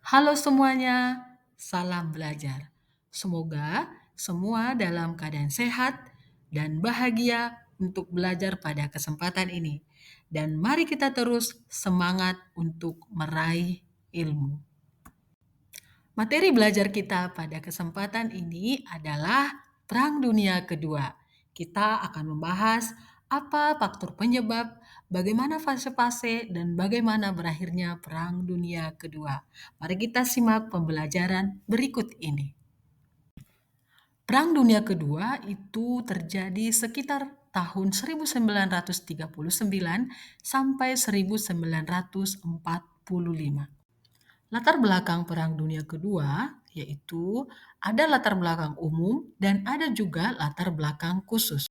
Halo semuanya, salam belajar. Semoga semua dalam keadaan sehat dan bahagia untuk belajar pada kesempatan ini. Dan mari kita terus semangat untuk meraih ilmu. Materi belajar kita pada kesempatan ini adalah Perang Dunia Kedua. Kita akan membahas apa faktor penyebab, bagaimana fase-fase, dan bagaimana berakhirnya Perang Dunia Kedua. Mari kita simak pembelajaran berikut ini. Perang Dunia Kedua itu terjadi sekitar tahun 1939 sampai 1945. Latar belakang Perang Dunia Kedua yaitu ada latar belakang umum dan ada juga latar belakang khusus.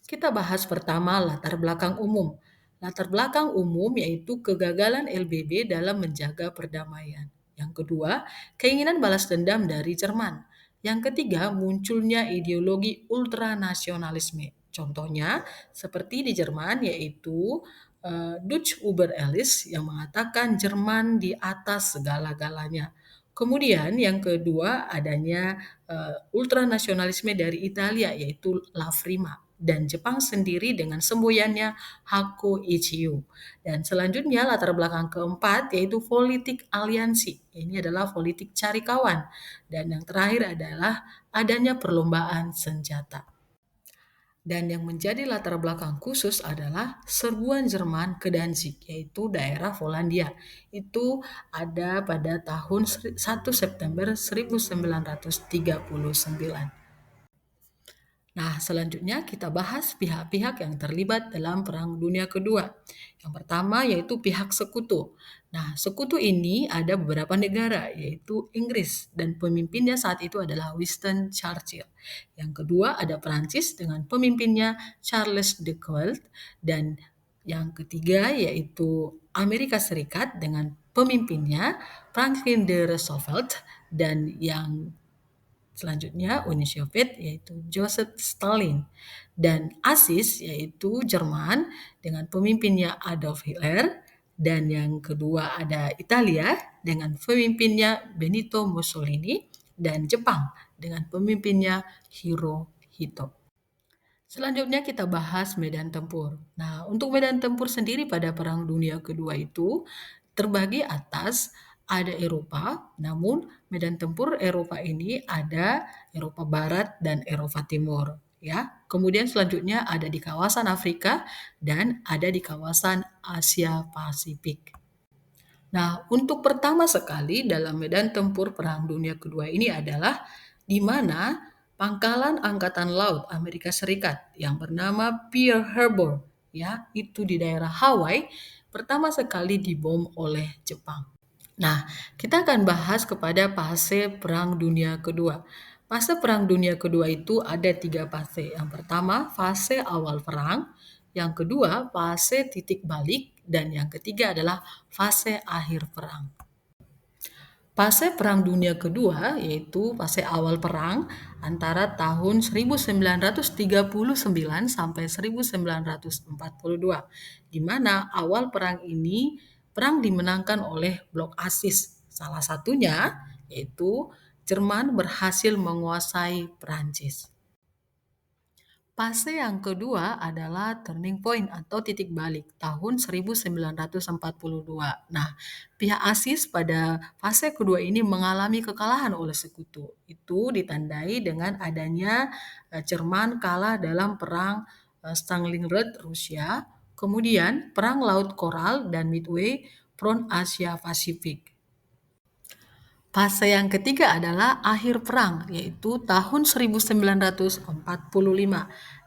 Kita bahas pertama latar belakang umum. Latar belakang umum yaitu kegagalan LBB dalam menjaga perdamaian. Yang kedua, keinginan balas dendam dari Jerman. Yang ketiga, munculnya ideologi ultranasionalisme. Contohnya, seperti di Jerman yaitu Dutch Uber Alles yang mengatakan Jerman di atas segala-galanya. Kemudian yang kedua adanya ultranasionalisme dari Italia yaitu La Prima dan Jepang sendiri dengan semboyannya Hakko Ichiyo. Dan selanjutnya latar belakang keempat yaitu politik aliansi. Ini adalah politik cari kawan. Dan yang terakhir adalah adanya perlombaan senjata. Dan yang menjadi latar belakang khusus adalah serbuan Jerman ke Danzig, yaitu daerah Polandia. Itu ada pada tahun 1 September 1939. Nah, selanjutnya kita bahas pihak-pihak yang terlibat dalam Perang Dunia Kedua. Yang pertama yaitu pihak sekutu. Nah, sekutu ini ada beberapa negara, yaitu Inggris, dan pemimpinnya saat itu adalah Winston Churchill. Yang kedua ada Prancis dengan pemimpinnya Charles de Gaulle, dan yang ketiga yaitu Amerika Serikat dengan pemimpinnya Franklin D. Roosevelt, dan yang selanjutnya Uni Soviet yaitu Joseph Stalin, dan ASIS yaitu Jerman dengan pemimpinnya Adolf Hitler, dan yang kedua ada Italia dengan pemimpinnya Benito Mussolini, dan Jepang dengan pemimpinnya Hirohito. Selanjutnya kita bahas medan tempur. Nah, untuk medan tempur sendiri pada Perang Dunia Kedua itu terbagi atas ada Eropa, namun medan tempur Eropa ini ada Eropa Barat dan Eropa Timur, ya. Kemudian selanjutnya ada di kawasan Afrika dan ada di kawasan Asia Pasifik. Nah, untuk pertama sekali dalam medan tempur Perang Dunia Kedua ini adalah di mana pangkalan Angkatan Laut Amerika Serikat yang bernama Pearl Harbor, ya, itu di daerah Hawaii, pertama sekali dibom oleh Jepang. Nah, kita akan bahas kepada fase Perang Dunia Kedua. Fase Perang Dunia Kedua itu ada tiga fase. Yang pertama, fase awal perang. Yang kedua, fase titik balik. Dan yang ketiga adalah fase akhir perang. Fase Perang Dunia Kedua yaitu fase awal perang antara tahun 1939 sampai 1942, di mana awal perang ini perang dimenangkan oleh blok ASIS. Salah satunya yaitu Jerman berhasil menguasai Prancis. Fase yang kedua adalah turning point atau titik balik tahun 1942. Nah, pihak ASIS pada fase kedua ini mengalami kekalahan oleh sekutu. Itu ditandai dengan adanya Jerman kalah dalam perang Stalingrad Rusia, kemudian perang Laut Koral dan Midway Front Asia Pasifik. Fase yang ketiga adalah akhir perang, yaitu tahun 1945.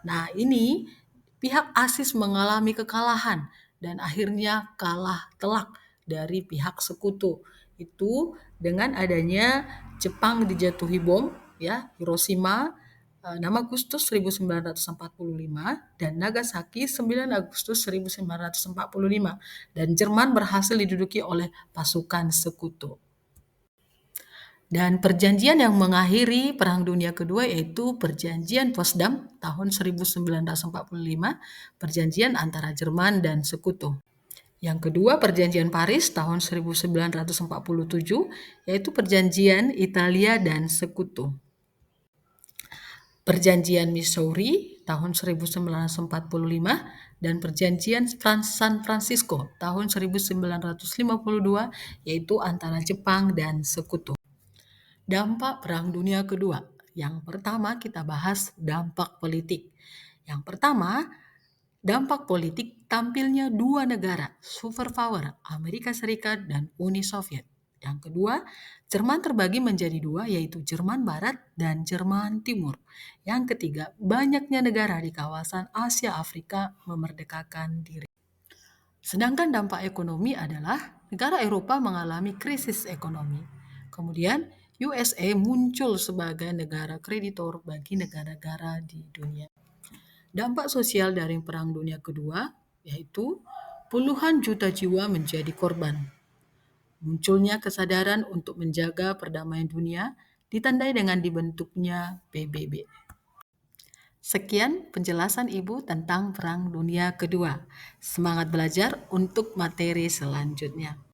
Nah, ini pihak ASIS mengalami kekalahan dan akhirnya kalah telak dari pihak sekutu. Itu dengan adanya Jepang dijatuhi bom, ya, Hiroshima 6 Agustus 1945 dan Nagasaki 9 Agustus 1945, dan Jerman berhasil diduduki oleh pasukan sekutu. Dan perjanjian yang mengakhiri Perang Dunia Kedua yaitu Perjanjian Potsdam tahun 1945, perjanjian antara Jerman dan Sekutu. Yang kedua, Perjanjian Paris tahun 1947, yaitu perjanjian Italia dan Sekutu. Perjanjian Missouri tahun 1945 dan Perjanjian San Francisco tahun 1952, yaitu antara Jepang dan Sekutu. Dampak Perang Dunia Kedua. Yang pertama kita bahas dampak politik. Yang pertama, dampak politik tampilnya dua negara, superpower, Amerika Serikat dan Uni Soviet. Yang kedua, Jerman terbagi menjadi dua, yaitu Jerman Barat dan Jerman Timur. Yang ketiga, banyaknya negara di kawasan Asia Afrika memerdekakan diri. Sedangkan dampak ekonomi adalah negara Eropa mengalami krisis ekonomi. Kemudian USA muncul sebagai negara kreditor bagi negara-negara di dunia. Dampak sosial dari Perang Dunia Kedua yaitu puluhan juta jiwa menjadi korban. Munculnya kesadaran untuk menjaga perdamaian dunia ditandai dengan dibentuknya PBB. Sekian penjelasan Ibu tentang Perang Dunia Kedua. Semangat belajar untuk materi selanjutnya.